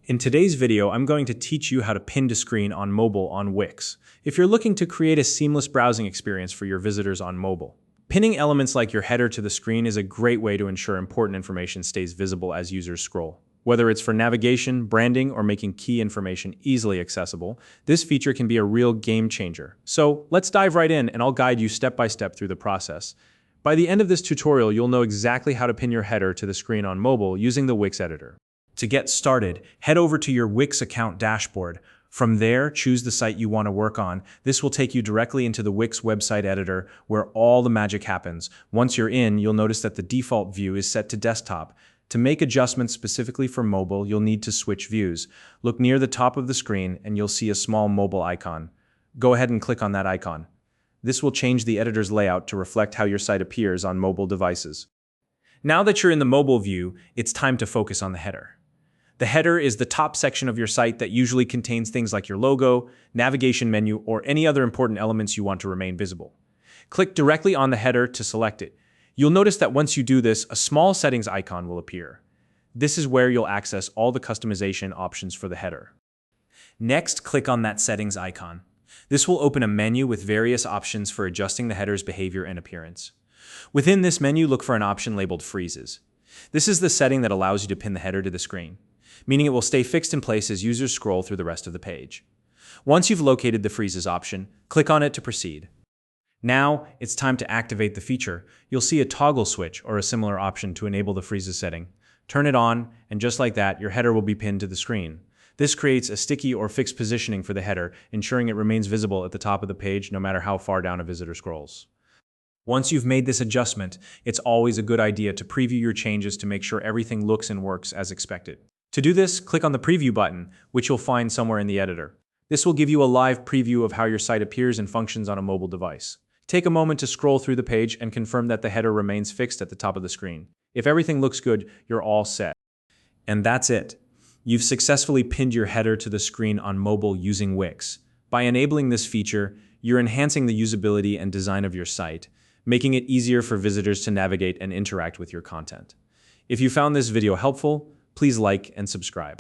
In today's video, I'm going to teach you how to pin to screen on mobile on Wix, if you're looking to create a seamless browsing experience for your visitors on mobile. Pinning elements like your header to the screen is a great way to ensure important information stays visible as users scroll. Whether it's for navigation, branding, or making key information easily accessible, this feature can be a real game changer. So let's dive right in and I'll guide you step by step through the process. By the end of this tutorial, you'll know exactly how to pin your header to the screen on mobile using the Wix Editor. To get started, head over to your Wix account dashboard. From there, choose the site you want to work on. This will take you directly into the Wix website editor where all the magic happens. Once you're in, you'll notice that the default view is set to desktop. To make adjustments specifically for mobile, you'll need to switch views. Look near the top of the screen and you'll see a small mobile icon. Go ahead and click on that icon. This will change the editor's layout to reflect how your site appears on mobile devices. Now that you're in the mobile view, it's time to focus on the header. The header is the top section of your site that usually contains things like your logo, navigation menu, or any other important elements you want to remain visible. Click directly on the header to select it. You'll notice that once you do this, a small settings icon will appear. This is where you'll access all the customization options for the header. Next, click on that settings icon. This will open a menu with various options for adjusting the header's behavior and appearance. Within this menu, look for an option labeled Freezes. This is the setting that allows you to pin the header to the screen, meaning it will stay fixed in place as users scroll through the rest of the page. Once you've located the Freezes option, click on it to proceed. Now, it's time to activate the feature. You'll see a toggle switch or a similar option to enable the Freezes setting. Turn it on, and just like that, your header will be pinned to the screen. This creates a sticky or fixed positioning for the header, ensuring it remains visible at the top of the page no matter how far down a visitor scrolls. Once you've made this adjustment, it's always a good idea to preview your changes to make sure everything looks and works as expected. To do this, click on the Preview button, which you'll find somewhere in the editor. This will give you a live preview of how your site appears and functions on a mobile device. Take a moment to scroll through the page and confirm that the header remains fixed at the top of the screen. If everything looks good, you're all set. And that's it. You've successfully pinned your header to the screen on mobile using Wix. By enabling this feature, you're enhancing the usability and design of your site, making it easier for visitors to navigate and interact with your content. If you found this video helpful, please like and subscribe.